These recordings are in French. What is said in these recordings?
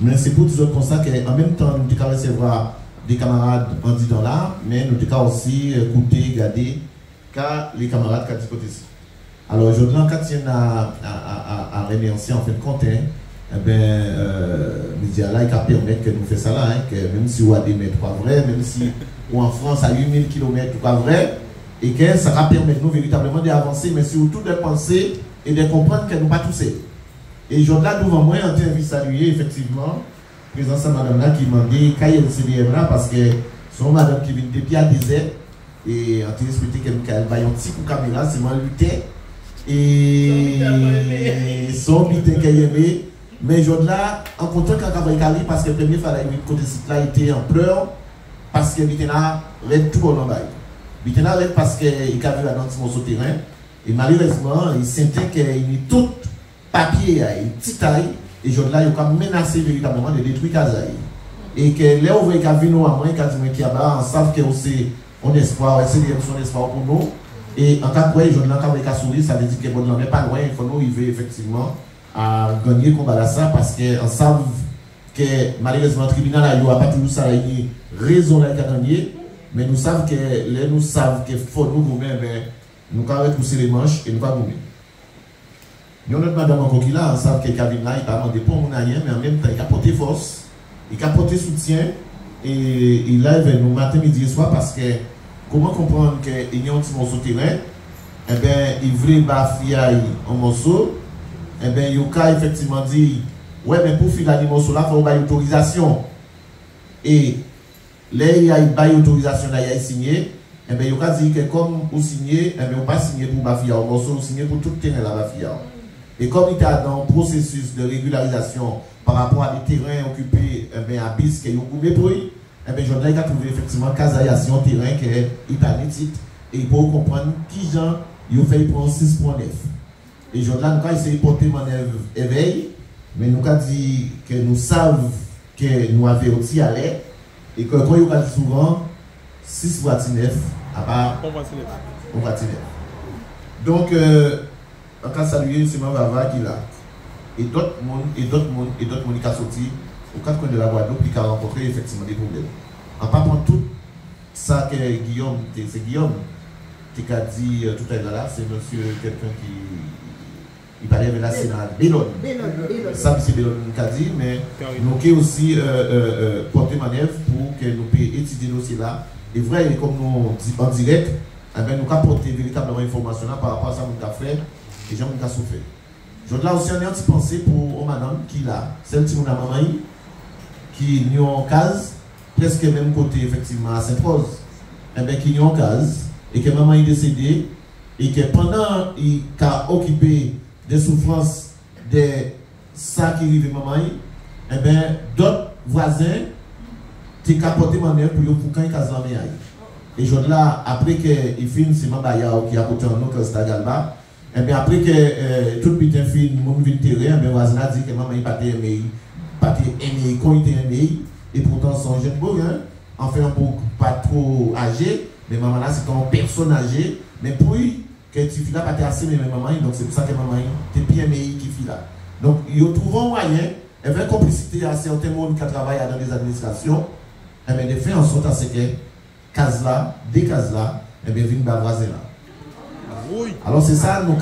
Mais c'est pour toujours comme ça qu'en même temps, nous devons recevoir des camarades bandits dans l'art, mais nous devons aussi écouter, regarder, car les camarades qui ont côté ci. Alors aujourd'hui, quand il y a remercier en fait de compte, eh bien, médias là, il permettre que nous fassions ça là, que même si on a des mètres pas vrai, même si ou en France à 8000 km pas vrai, et que ça va permettre nous véritablement d'avancer, mais surtout de penser et de comprendre que nous ne pas tous. Et aujourd'hui, devant moi, on a envie de saluer effectivement présence à madame là qui m'a dit qu'elle CDM là parce que son madame qui vient depuis à désert et on a respecté qu'elle va un petit coup caméra, c'est moi lutter et son butin qu'elle aimait. Mais aujourd'hui là, en comptant qu'elle va y parce que le premier fois, le côté site là était en pleurs parce que butin là reste tout au bas. Butin là reste parce qu'il a vu la danse sur le terrain et malheureusement, il sentait qu'il y tout papier, une petite taille. Et aujourd'hui là, il a menacé véritablement de détruire Kazaï. Et que les ouvriers qui viennent à moi, qui ont savent que c'est un espoir, c'est un espoir pour nous. Et en cas de aujourd'hui là, quand on a souri, ça veut dire que bon, n'est pas loin, il faut nous arriver effectivement à gagner le combat là ça parce qu'on savent que malheureusement le tribunal n'a pas toujours ça raison là gagner, mais nous savons que faut nous gommer, mais nous avons retrousser les manches et nous pas gommer. Il y a notre madame encore qui là, on sait que Kevin là, il n'a pas demandé pour mon rien, mais en même temps, il a porté force, il a porté soutien, et il a nous matin, midi et soir, parce que comment comprendre qu'il y a un petit morceau de terrain, eh bien, il voulait bafouiller un morceau, eh bien, il a effectivement dit, ouais, mais pour filer le morceau là, il faut avoir une autorisation. Et là, il y a une autorisation, là, il a signé, eh bien, il a dit que comme vous signez, eh bien, vous pas signé pour bafouiller un morceau, vous signez pour tout le terrain là, bafouiller. Et comme il était dans un processus de régularisation par rapport à des terrains occupés à bis qui ont coupé pour lui, Jordan a trouvé effectivement Kazaï sur un terrain qui est titre et pour comprendre qui gens il fait pour 6.9. Et Jordan a essayé de porter manœuvre éveil, mais nous avons dit que nous savons que nous avons aussi à l'air et que quand il a dit souvent 6.9 à part 1.9. Donc, on a salué M. Mavava qui est là. Et d'autres mondes qui sont sortis aux quatre coins de la Guadeloupe qui ont rencontré effectivement des problèmes. En parlant tout ça que Guillaume, c'est Guillaume qui a dit tout à l'heure là, c'est monsieur quelqu'un qui parlait avec la Sénat, Bellon. Ça c'est Bellon qui a dit, mais nous avons aussi porté manœuvre pour que nous puissions étudier le dossier là. Et vrai, comme nous dit en direct, nous avons porté véritablement information là par rapport à ça que nous avons fait. Les gens qui ont souffert. Je dois aussi un petit pensée pour madame qui est là, celle qui est maman qui est en case, presque même côté effectivement à Sainte-Rose, qui est en case, et que maman est décédée, et que pendant qu'il a occupé des souffrances de ça qui arrive maman, d'autres voisins ont capoté manœuvre pour quand il a casé la. Et je là, après qu'il finisse, c'est Mabaya qui a côté en autre stade Alba. Et bien après que tout le petit film, mon vient terrain, mais voisin a dit que maman n'est pas aimé, quand il était aimé, et pourtant son jeune beau, enfin un peu pas trop âgé, mais maman là c'est une personne âgée, mais pour lui, que tu fais là pas assez mais maman, donc c'est pour ça que maman est bien aimé qui fait là. Donc il trouve un moyen, et une complicité à certains monde qui travaillent dans les administrations, et bien de faire en sorte à ce que case là, des cases là, et bien viennent bavoiser là. Alors c'est ça, nous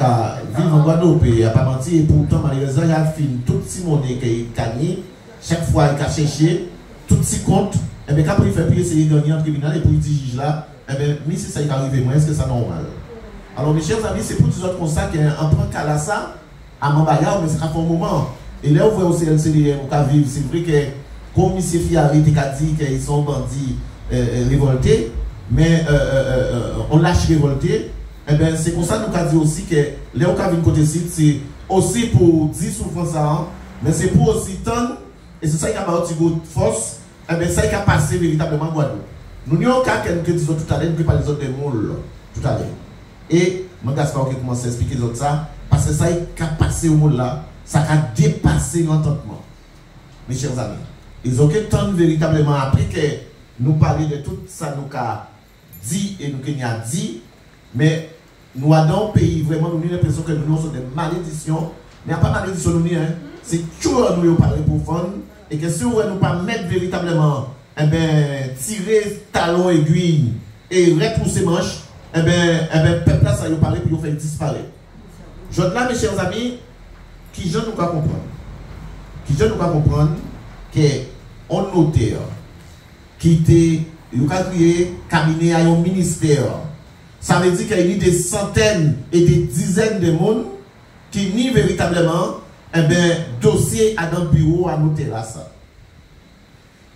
vivons en Guadeloupe, il n'y a pas menti, et pourtant malheureusement il y a un film, tout petit monde qui est gagné, chaque fois il a cherché, tout petit compte, et bien quand il fait payer ses gagner en tribunal et pour il dit juge là, et bien mais si ça y arrive, moi est-ce que c'est normal? Alors mes chers amis, c'est pour tous autres constats qu'en prend qu'à la ça, à Mambaya, mais c'est qu'à un moment, et là on voit aussi LCDM, on peut vivre, c'est vrai que comme M. Fiari a dit qu'ils sont bandits révoltés, mais on lâche révolté. Eh bien, c'est comme ça que nous avons dit aussi que les Okavines côté site, c'est aussi pour 10 souffrances à an, mais c'est pour aussi tant, et c'est ça qui a marqué de force, eh bien, ça qui a passé véritablement Guadeloupe. Nous n'avons qu'à que disons tout à l'heure, nous ne pas les autres des moules tout à l'heure. Et, mon Gaspard qui commence à expliquer les autres ça, parce que ça qui a passé au monde là, ça a dépassé l'entendement. Mes chers amis, ils ont qu'à véritablement après que nous parlions de tout ça, nous avons dit et nous avons dit, mais nous avons un pays, vraiment, nous avons l'impression que nous sommes des malédictions. Mais il n'y a pas de malédiction, c'est toujours nous parler pour fond. et que si on ne pas mettre véritablement, eh ben, tirer talon aiguille et repousser manche, eh ben, peuple là, ça y parler pour faire disparaître. Je là, mes chers amis, qui je nous pas comprendre? Qui je nous pas comprendre que on notaire qui était, il a créé cabinet à un ministère. Ça veut dire qu'il y a des centaines et des dizaines de monde qui ni véritablement eh ben, dossier à dans le bureau à noter là ça.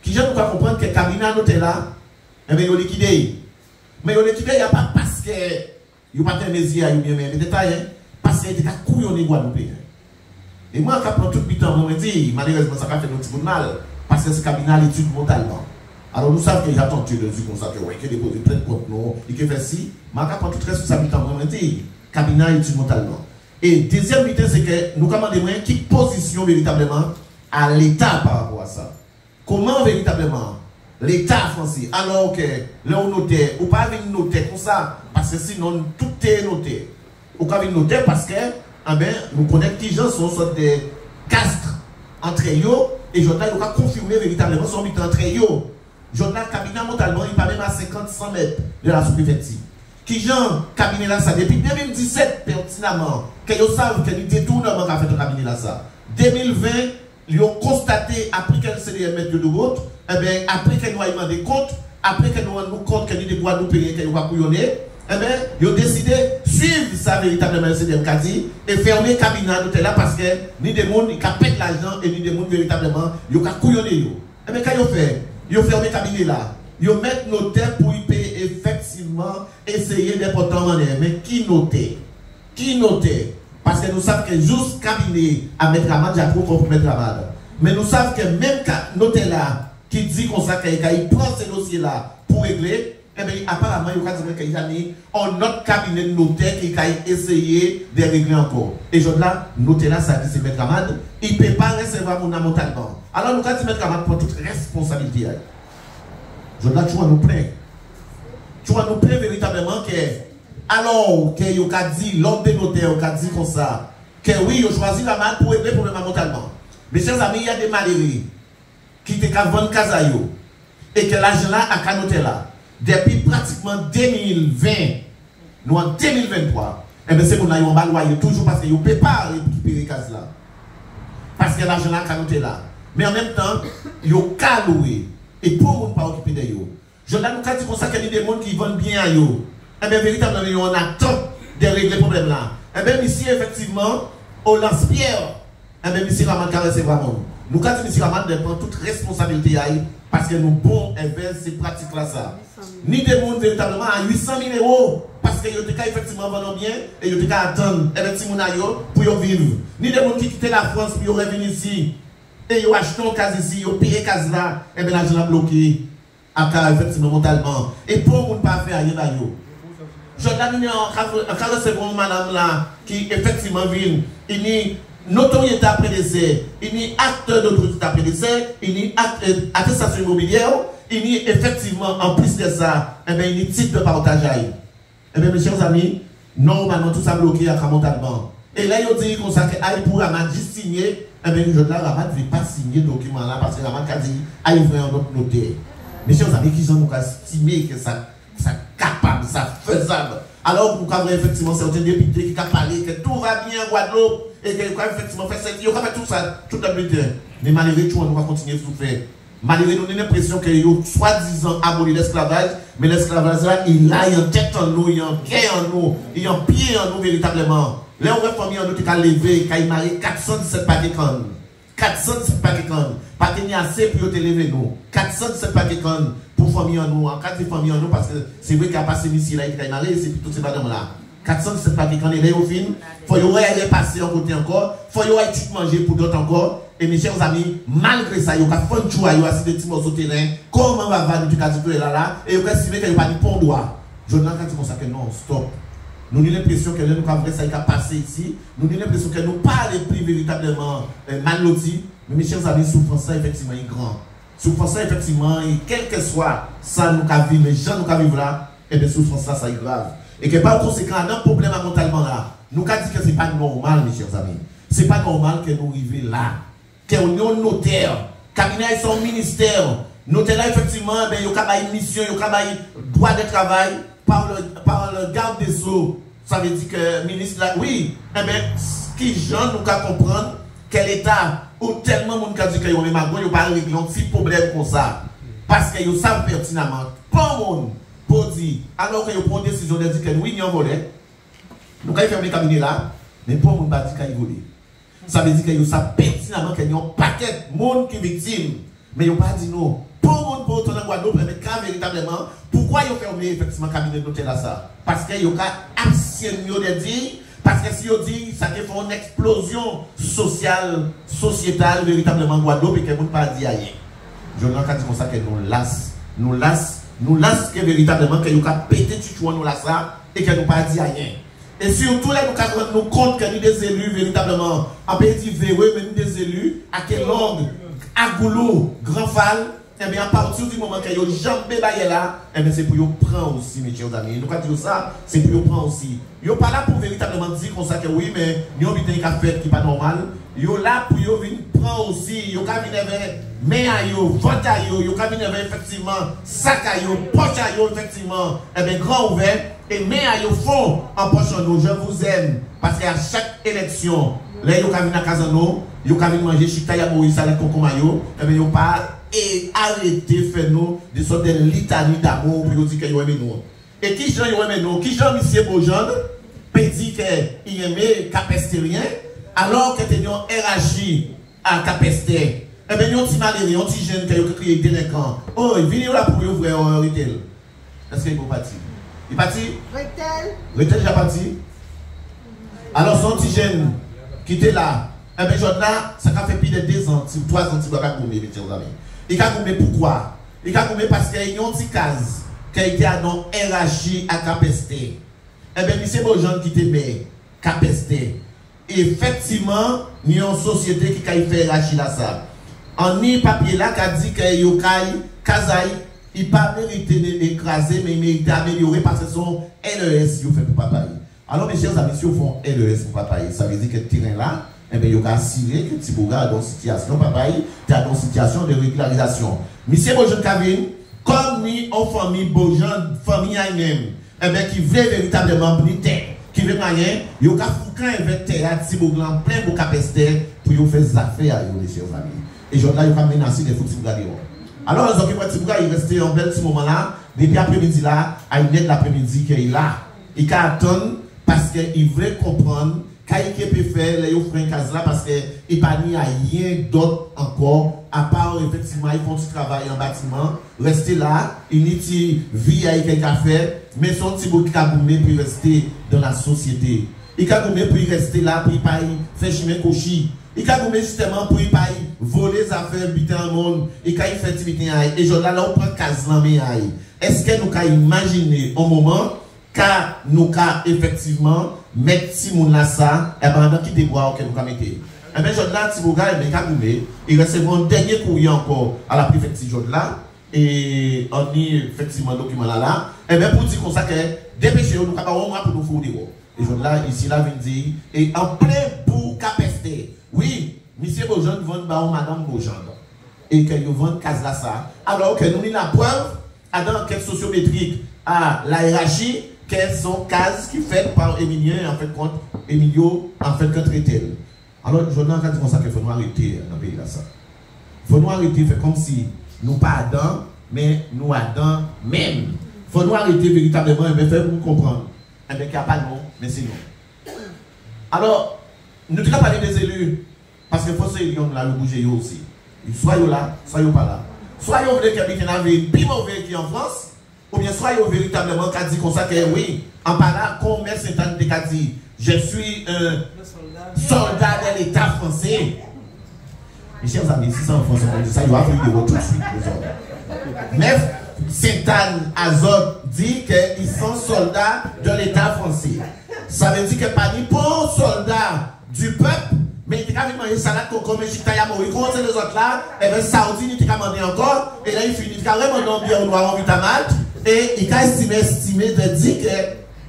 Qui je ne pas comprendre que le cabinet à noter là, eh ben, il est liquidé. Mais il est liquidé, il n'y a pas parce que il n'y a pas de mesure à bien mais détail, parce qu'il y a des cas couillonnés Guadeloupe. Et moi, quand je prends tout le temps, je me dis, malheureusement, ça va faire notre petit mal, parce que ce cabinet a l'étude mentalement. Alors nous savons qu'il y a tant de choses comme ça, qu'il y a déposé plein de comptes, il y a fait ci, mais quand je prends toute responsabilité, je me dis, cabinet a l'étude mentalement. Et deuxième point, c'est que nous commandons qui position véritablement à l'État par rapport à ça. Comment véritablement l'État français, alors que là on notait, ou pas avec noter comme ça, parce que sinon tout est noté. Ou pas avec noter parce que ah ben, nous connaissons qui gens sont sorte de castres entre eux, et je dois confirmer véritablement son but entre eux. Je dois cabinet mentalement, il parle même à 50-100 mètres de la sous-préfecture. Qui gens cabinet là ça depuis 2017 pertinemment que ils savent que le détournement qu'a fait le cabinet là ça 2020 ils ont constaté après qu'elle s'est mettre de route eh bien après qu'elle nous a demandé compte après qu'elle nous a rendu compte qu'elle des droits nous payer qu'elle va couillonner eh bien ils ont décidé suivre ça véritablement le CDM dit et fermer le cabinet là parce que ni des monde qui pètent l'argent et ni des monde véritablement ils ont couillonné eh bien quand ils ont fermé le cabinet là ils mettent nos terres pour y payer effectivement, essayer d'importer en l'air. Mais qui notait? Qui notait? Parce que nous savons que juste cabinet à mettre la main, j'ai trop pour mettre la main. Mais nous savons que même noter là, qui dit qu'on s'est qu'il prend ces dossiers-là pour régler, eh bien, apparemment, il y a qu'il y a un autre cabinet de notaire qui a essayé de régler encore. Et je là, noter là, ça dit c'est mettre la main, il ne peut pas recevoir mon mentalement. Alors, nous avons dit mettre la main pour toute responsabilité. Je dois toujours nous plaindre. Tu vas nous plaindre véritablement que, alors que vous avez dit, l'homme des notaires, vous avez dit comme ça, que oui, vous avez choisi la main pour régler le problème mentalement. Mes chers amis, il y a des malheureux qui étaient qu'à vendre Kazayo et que l'argent là a canoté là. Depuis pratiquement 2020, nous en 2023, et bien c'est qu'on a eu un baloyer toujours parce que vous ne pouvez pas récupérer Kaz là. Parce que l'argent là a canoté là. Mais en même temps, vous avez loué. Et pour ne pas occuper de eux. Je ne nous pas dire comme ça qu'il y a des gens qui vendent bien à eux. Eh bien, véritablement, on attend de régler le problème là. Eh bien, ici, effectivement, au lance-pierre, eh bien, ici, Raman caresse vraiment. Nous, quand ici, Raman prend toute responsabilité parce que nous, bon, eh bien, ces pratiques-là, ça. Ni des gens véritablement à 800 000 euros parce qu'ils ont effectivement vendant bien et ils ont attendre, eh bien, si pour y vivre. Ni des gens qui quittent la France pour y revenir ici. Et ils achètent un cas ici, ils payent cas là, et bien l'argent est bloqué, effectivement, mentalement. Et pour ne pas faire rien là, je donne un cas de seconde madame là, qui effectivement vient, il y a notoriété après décès, il y a acte d'autorité après décès, il y a attestation immobilière, il y a effectivement, en plus de ça, et bien, il y a titre de partage. Et bien, mes chers amis, normalement, tout ça bloqué à mentalement. Et là, ils dit comme ça que pour Raman juste signer. Eh bien, je là, Raman ne veut pas signer ce document là parce que Raman a dit à ouvrir un autre notaire. Mes chers amis, qui sont estimés que ça capable, ça faisable. Alors, vous avez effectivement certains députés qui ont parlé que tout va bien en Guadeloupe et que effectivement fait ça, ils ont fait tout ça, tout le bulletin. Mais malheureusement, nous va continuer à souffrir. Malheureusement, nous avons l'impression que nous soi-disant aboli l'esclavage, mais l'esclavage là, il a en tête en nous, il a en cœur en nous, il a en pied en nous véritablement. Là, on va famille en nous qui a levé, qui a marié 417 paquets de cannes. 417 paquets de cannes. Pas qu'il y a assez pour te lever nous. 417 paquets de cannes pour famille en nous. En 4 familles en nous, parce que c'est vrai qu'il y a passé ici là, qui a marié, c'est plutôt ces madames là. 417 paquets de cannes, et là, au fin, il faut y aller passer en côté encore. Il faut y aller manger pour d'autres encore. Et mes chers amis, malgré ça, il y a fait un choix, il y a assez de petits morceaux de terrain. Comment va vendre du cas de là, et il y a estimé qu'il n'y a pas de pont droit. Je ne sais pas comme ça que non, stop. Nous avons l'impression que nous avons ça a passé ici. Nous avons l'impression que nous pas les prix véritablement mal lotis. Mais mes chers amis, souffrance ça effectivement est grand. Souffrance ça effectivement, quel que soit ça nous avons vivre, les gens nous avons vivre là, et bien souffrance ça est grave. Et que par conséquent, dans le problème mentalement là, nous avons dit que ce n'est pas normal, mes chers amis. Ce n'est pas normal que nous arrivions là. Que nous notaire cabinet est son ministère. Nous sommes là, effectivement, ben, il y a une mission, il y a un droit de travail par le garde des Sceaux. Ça veut dire que le ministre, là, oui, eh bien, qui gens nous comprendre quel état ou tellement de monde qui dit que vous n'avez pas réglé un petit problème comme ça. Parce que vous savent pertinemment, pas de monde pour dire, alors que vous prenez une décision de dire que oui, nous avons volé. Nous avons fermé le cabinet là, mais pas de monde qui dit qu'il volé. Ça veut dire que vous savez pertinemment qu'il y a un paquet de monde qui est victime. Mais vous n'avez pas dit non. Pour le monde pour retourner en Guadeloupe, mais véritablement, pourquoi ils ont fermé effectivement le cabinet d'hôtel à ça? Parce qu'il y a absolument de dire, parce que si vous dites, ça fait une explosion sociale, sociétale, véritablement en Guadeloupe, et que vous ne pas dit rien. Je ne sais pas comme ça que nous lasse que véritablement, que nous avons pété tout nous lasse ça, et que nous pas dit rien. Et surtout là, nous avons nous compte que nous des élus, véritablement, en petit verrou, mais nous des élus, à quelle langue, à Goulou, Grand Fall, eh bien, à partir du moment que vous jambez là, eh bien, c'est pour vous prendre aussi, mes chers amis. Nous, quand dire ça, c'est pour vous prendre aussi. Vous pas là pour véritablement dire comme ça que oui, mais nous avons une affaire qui n'est pas normale. Vous là pour vous venir prendre aussi. Vous avez mais à vous, vote à vous, vous avez effectivement sac à vous, poche à vous, effectivement, eh bien, grand ouvert, et mais à vous fond en poche en nous. Je vous aime, parce qu'à chaque élection, là, vous avez à Casano, vous avez mangé chita Moïse avec Concomayo, eh bien, vous pas et arrêtez de faire nous des sortes de litanie d'amour pour dire que vous aimez nous. Et qui j'en aime nous? Qui j'en monsieur Beaujean peut dire qu'il aimait Capestérien alors que tu as un RHI à Capester. Eh bien, nous, petit malheureux, un petit jeune qui a créé délinquant. Oh, il vient là pour ouvrir un retail. Est-ce qu'il est parti? Il est parti? Retail. Retail déjà parti? Alors, son petit jeune qui était là, eh bien, là, ça a fait plus de 2 ans, 3 ans, tu vas pas gommer, mes chers amis. Il a gommer pourquoi? Il a gommer parce qu'il y a une petite case qui a été à non RHI à Capester. Eh bien, c'est beau gens qui t'aiment, Capester. Effectivement, il y a une société qui a fait RHI là ça. En ni papier là qui a dit que Yokai, Kazaï, il n'a pas mérité d'écraser, mais il mérite d'améliorer parce que son LES, il fait pour papa. Alors, mes chers amis, si vous font LES pour papa, ça veut dire que le terrain là, eh bien, il y a assuré que Tibouga a dans une situation, papa, tu as dans une situation de régularisation. Monsieur Bojan Kavin, comme ni en famille Bojan, famille elle-même, eh bien, qui veut véritablement briller terre, qui veut rien, il y a fouquin avec terre à Tibouga, plein de capacité pour y faire des affaires, mes chers amis. Et je là, il y a menacé de foutre Tibouga dehors. Alors, les occupants de Tibouga, il restait en bel petit moment là, depuis après-midi là, à une aide l'après-midi qu'il est là. Il attend parce qu'il veut comprendre. Qu'il peut faire les offres là parce qu'il n'y a rien d'autre encore à part effectivement ils font du travail en bâtiment rester là il n'y vie à quelque affaire mais son petit bout qui a gommé pour rester dans la société il a gommé pour rester là pour pas faire chemin cochi il a gommé justement pour pas voler les affaires buter en monde il a fait activité et je là on prend case là mais est-ce que nous pouvons imaginer un moment car nous pouvons effectivement mettre si moun là ça et pendant qui déboire que nous avons mettre et bien je là Tibouga et bien Kagoumé il recevra un dernier courrier encore à la préfecture là et on y effectivement document là et bien pour dire comme ça que dépêchez nous capable au moins pour nous fournir et je là ici là vient dire et en plein pour Capester oui monsieur Bojan vend ba madame Bojan et que vous vend case là ça alors que nous avons la preuve à dans l'enquête sociométrique à la hiérarchie quelles sont cases qui faites par Emilien en fait compte Emilio en fait contre tel. Alors je n'ai pas dit comme ça qu'il faut nous arrêter dans le pays là ça. Il faut nous arrêter faire comme si nous pas Adam mais nous Adam même. Il faut nous arrêter véritablement et faire pour nous comprendre. Et bien qu'il n'y a pas de nom mais c'est nous. Alors nous devons parler des élus parce que faut ces élus là le bouger aussi. Soyez là, soyez pas là. Soyez vous voulez qu'il y ait un ville plus mauvais qui en France. Ou bien soit il véritablement qu'a dit comme ça que oui, en parlant comme M. Saint-Anne de dit, je suis un soldat de l'État français. Mes chers amis, si ça en français, ça il va faire de tout de suite. Mais Saint-Anne Azot dit qu'ils sont soldats de l'État français. Ça veut dire que pas ni pour soldats du peuple, mais il a manger salade comme chita mori contre les autres là, et bien Saoudi il a demandé encore, et là il finit, il a vraiment un bien noir en vitamate. Et il a estimé de dire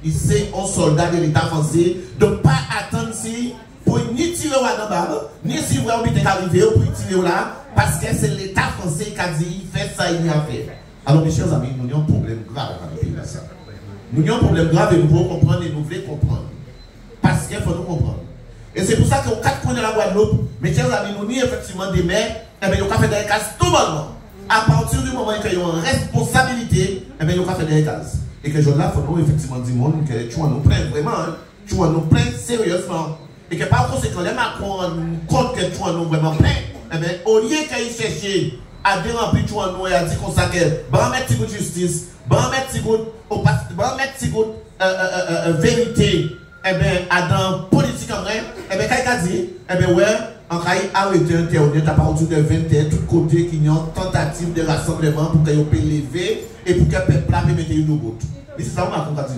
qu'il c'est un soldat de l'État français, de ne pas attendre si pour pour ni tirer dans balle, ni si vous avez arrivé pour tirer là, parce que c'est l'État français qui a dit, il fait ça, il y a fait. Alors, mes chers amis, nous avons un problème grave dans le pays là. Nous avons un problème grave et nous pouvons comprendre et nous voulons comprendre. Parce qu'il faut nous comprendre. Et c'est pour ça qu'aux 4 coins de la Guadeloupe, mes chers amis, nous avons effectivement des maires, et bien, ils ont fait des cases tout bonnement. À partir du moment où ils ont une responsabilité, et bien, ils ont fait des cases. Et que je là, il faut nous effectivement dire que tu nous plains vraiment, hein, tu nous plains sérieusement. Et que par conséquent, les Macron compte que tu nous vraiment plains, et bien, au lieu qu'ils cherchent à déranger tu nous et à dire qu'on s'accorde, ben, mettre petit coup de justice, ben, mettre petit coup de vérité, eh bien, à dans politique en vrai, eh bien, quand il a dit, eh bien, ouais, on a arrêté Internet à partir de 20h, tout côté qui y a une tentative de rassemblement pour qu'ils puissent lever et pour que le peuple puisse mettre une route. Mais c'est ça que Macron a dit.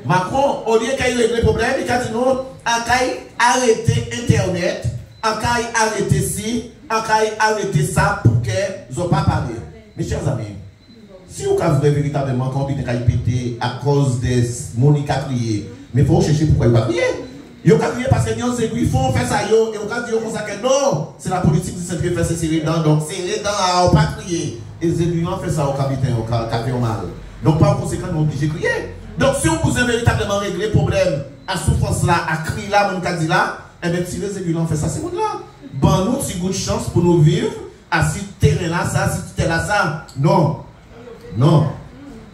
Macron, au lieu qu'il règle le problème, il a dit non, on a arrêté Internet, on a arrêté ci, on a arrêté ça pour qu'ils ne soient pas parlé. Mes chers amis, si vous avez véritablement combien de pété à cause des Monica crier, mais il faut chercher pourquoi il va crier. Il va crier parce que il faut faire ça, et on va dire que non, c'est la politique qui s'est fait serrer dedans, donc serrer dedans, on ne va pas crier. Et les élus ont fait ça au capitaine, au café au mal. Donc par conséquent, nous sommes obligés de crier. Donc si on pouvait véritablement régler le problème, à souffrance là, à crier là, mon dit là, eh bien si les élus ont fait ça, c'est bon là. Bon, nous, si vous de chance pour nous vivre, à ce terrain là, ça, si tu es là, ça. Non. Non.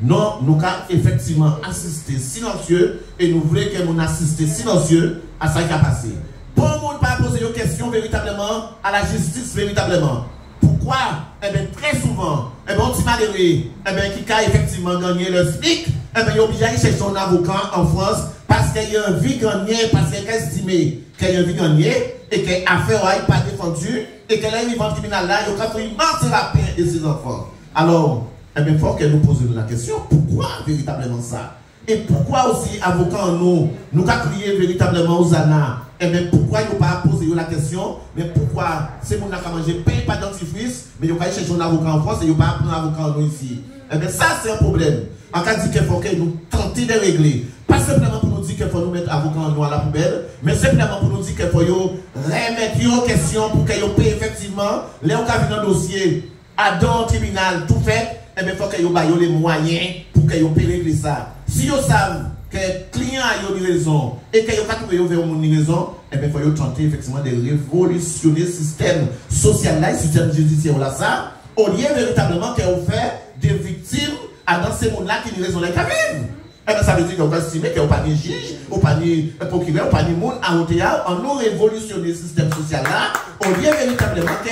Non, nous avons effectivement assisté silencieux et nous voulons que nous assistions silencieux à ça qui a passé. Pour le monde pas poser une question véritablement à la justice véritablement. Pourquoi? Eh bien, très souvent, eh bien, on dit malheureux, eh bien, qui a effectivement gagné le SMIC, eh bien, il est obligé d'aller chercher son avocat en France parce qu'il y a un vie gagné, parce qu'il a estimé qu'il y a un vie gagné et que l'affaire n'est pas défendue et que l'événement criminel là, il a fait une immense rappel de ses enfants. Alors, eh bien, il faut que nous posions la question, pourquoi véritablement ça? Et pourquoi aussi, avocats, nous avons crié véritablement aux ANA? Eh bien, pourquoi ils n'ont pas posé la question? Mais pourquoi ces gens qui ont mangé paye pas dentifrice, mais ils ont cherché un avocat en France et ils n'ont pas pris un avocat en nous ici? Eh bien, ça, c'est un problème. En cas de dire qu'il faut que nous tenter de régler. Pas simplement pour nous dire qu'il faut nous mettre avocat en nous à la poubelle, mais simplement pour nous dire qu'il faut remettre une question pour qu'ils paient effectivement les occasions dans le dossier à dans le tribunal, tout fait. Eh bien, il faut qu'ils aient les moyens pour qu'ils puissent régler ça. Si ils savent que le client a une raison et qu'ils ont une raison, eh bien, il faut tenter effectivement de révolutionner le système social, là, le système judiciaire là, ça, au lieu véritablement qu'ils fait des victimes dans ces mondes-là qui ont raison là, qui vivent. Eh bien, ça veut dire qu'on va estimer qu'il n'y a pas de juge, ou pas de procureur, ou pas de monde à Ontario, on a révolutionné le système social là, au lieu véritablement que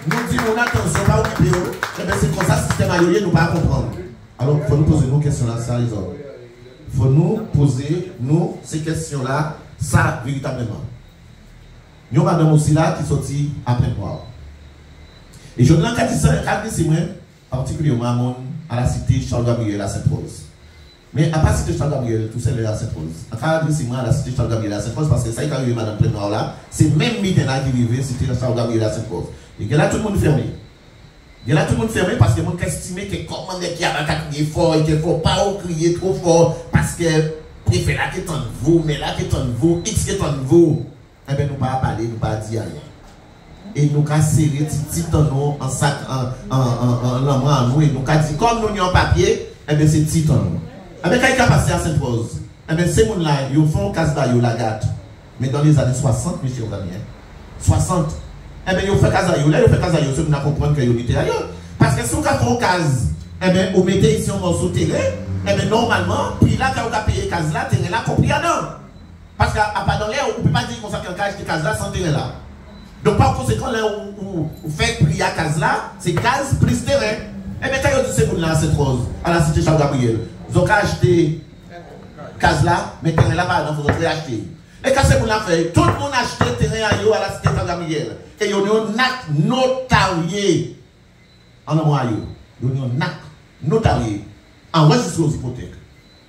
nous disons attention, pas occuper, eh bien, c'est comme ça, le système à nous pas comprendre. Alors, il faut nous poser nos questions là, ça, les hommes. Il faut nous poser, nous, ces questions-là, ça, véritablement. Nous avons madame aussi là qui sortit après moi. Et je dis là, c'est moi, particulièrement à la cité Charles-Gabriel à Sainte-Rose. Mais à part la cité Charles-Gabriel, tout seul à Sainte-Rose. À c'est moi à la cité Charles-Gabriel à Sainte-Rose, parce que ça, il y a eu madame Prénoir là, c'est même midi là qui vivait, cité Charles-Gabriel à Sainte-Rose. Et que là, tout le monde fermé. Et là, tout le monde fermé parce que le monde estimé que comment est-ce qu'il y a un crier fort et qu'il ne faut pas crier trop fort parce que préfère là qui est en vous, mais là qui est en vous, X qui est en vous. Eh bien, nous ne pouvons pas parler, nous ne pouvons pas dire rien. Et nous avons serré petit en nous, en sac, en nous, et nous avons dit, comme nous avons un papier, eh bien, c'est petit en nous. Eh bien, quand il a passé à Sainte-Rose, eh bien, ces gens-là, ils font casse d'ailleurs la gâte. Mais dans les années 60, M. Ogami, 60. Eh bien, ils font casse d'ailleurs, là, ils font casse d'ailleurs, ceux qui comprennent qu'ils étaient ailleurs. Parce que si on fait une case, eh bien, on mettait ici un morceau de terrain, eh bien, normalement, puis là, quand on a payé case là, terrain là, compris à non. Parce qu'à part dans l'air, on ne peut pas dire qu'on s'est fait une case là sans terrain là. Donc, par conséquent, là où on fait prier à case là, c'est case plus terrain. Eh bien, quand on dit c'est pour la Sainte-Rose, à la cité Charles-Gabriel, ils ont acheté case là, mais terrain là, pardon, il faut réacheter. Et quand c'est pour la faire, tout le monde a acheté terrain à la cité Charles-Gabriel. Et ils ont un acte notarié. En amont, ils ont un acte notarié enregistré aux hypothèques.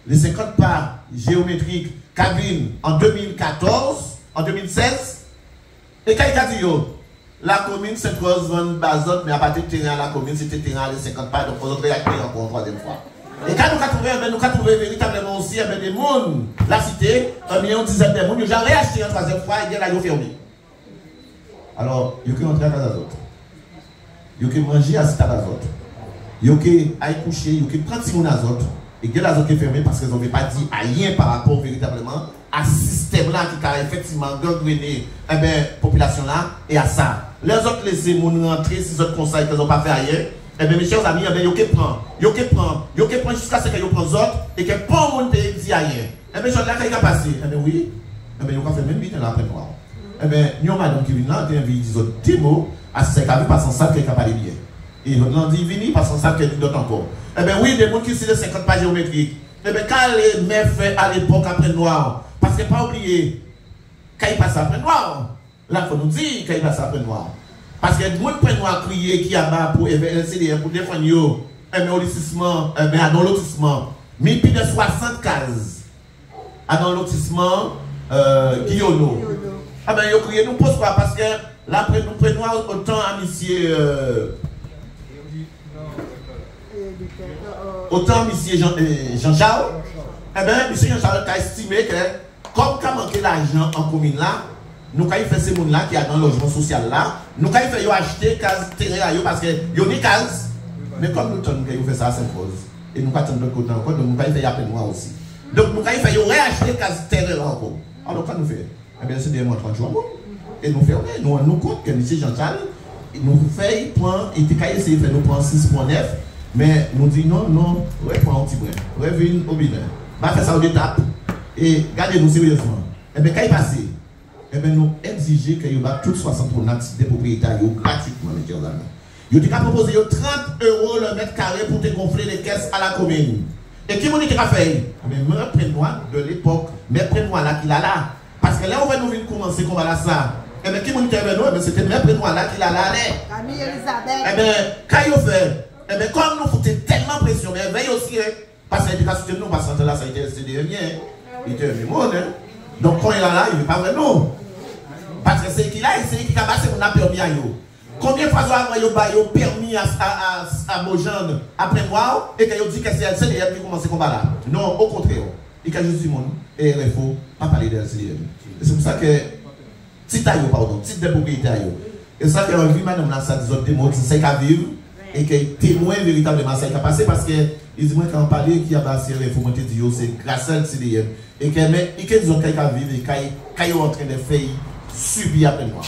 Les 50 parts géométriques cabine en 2014, en 2016. Et quand il a dit, la commune Sainte-Rose vend Bazot, mais à partir de terrain à la commune, c'était terrain à les 50 parts, donc il faut réactiver encore une troisième fois. Et quand nous avons trouvé véritablement aussi des mondes, la cité, on disait des mondes, ils ont réacheté une troisième fois, et ils ont fermé. Alors, ils ont entré à la autres. Ils ont mangé à cette azote. Ils ont allé coucher, ils ont pris 6 mois d'azote. Et que l'azote est fermé parce qu'ils n'ont pas dit rien par rapport véritablement à ce système-là qui a effectivement gangréné la population-là et à ça. Les autres laissent les gens rentrer, si les autres conseils qu'ils n'ont pas fait ailleurs. Eh bien, mes chers amis, ils prennent jusqu'à ce qu'ils prennent les autres et que pas de monde ne dit ailleurs. Eh bien, je l'ai passé. Eh bien, oui. Eh bien, ils ont fait même vite dans l'après-noir. Eh bien, nous avons madame qui vient là, qui a envie de dire des mots, à ce qu'elle veut passer en salle, qu'elle n'a pas bien. Et nous avons dit, venez, parce qu'on sait qu'elle dit encore. Eh bien, oui, des gens qui sont de 50 pages géométriques. Eh bien, quand les mères fait à l'époque après noir, parce que pas oublier, quand il passe après noir, là, il faut nous dire quand il passe après noir. Parce que les gens qui ont crié qui a bas pour LCDR, pour défendre un lotissement, à dans lotissement, mais plus de 60 cases. À dans lotissement, Guillaume. Ah ben, ils ont crié, nous pose quoi? Parce que là, nous prenons autant à monsieur. Autant monsieur Jean-Charles. Eh bien, monsieur Jean-Charles a estimé que, comme il a manqué l'argent en commune là, nous avons fait ces gens-là qui sont dans le logement social là, nous avons fait acheter case terrain parce que y a des cases. Mais comme nous avons fait ça à Sainte-Rose, et nous avons fait de l'autre côté encore, donc nous avons fait appel moi aussi. Donc nous avons fait réacheter case terrain encore. Alors, quand nous faisons? Eh bien, c'est des mois 30 jours. Et nous faisons, nous compte que M. Jean-Charles, nous fait, il était essayé de faire nous prendre 6.9, mais nous dit non, reprends un petit brin, reviens au bilan. Va faire ça au étape et gardez-nous sérieusement. Eh bien, quand il passe, eh bien, nous exigeons qu'il y ait toutes 60 des propriétaires gratuitement, mes chers amis. Ils ont proposé 30 € le mètre carré pour te gonfler les caisses à la commune. Et qui m'a dit qu'il a fait? Mais prends-moi de l'époque, mais prends-moi là qu'il a là. Parce que là, on va nous venir commencer comme là ça. Et bien, qui m'a dit qu'il a fait? Mais c'était mais prends-moi là qu'il a là. Camille Elisabeth. Eh bien, quand il a fait, eh bien, comme nous foutons tellement pression, mais veille aussi, parce que l'éducation de nous, parce que là, ça a été dernier. Il était un monde. Donc, quand il est là, il ne veut pas vraiment. Parce que c'est qu'il a essayé, qu'il a passé, on a permis à eux. Combien de fois ils ont permis à Mojane après moi et qu'ils ont dit que c'est LCDM qui commence comme là? Non, au contraire. Il a juste dit mon et il faut pas parler de LCDM. C'est pour ça que titre pardon, titre de propriété et ça fait envie madame là ça des mots qui c'est qu'à vivre et qui témoin véritablement ça qui a passé parce que ils disent moi quand on parlait qui a passé il faut monter dire c'est grâce à LCDM et que mais ils disent qu'à vivre et quand ils sont en train de faire subir après moi.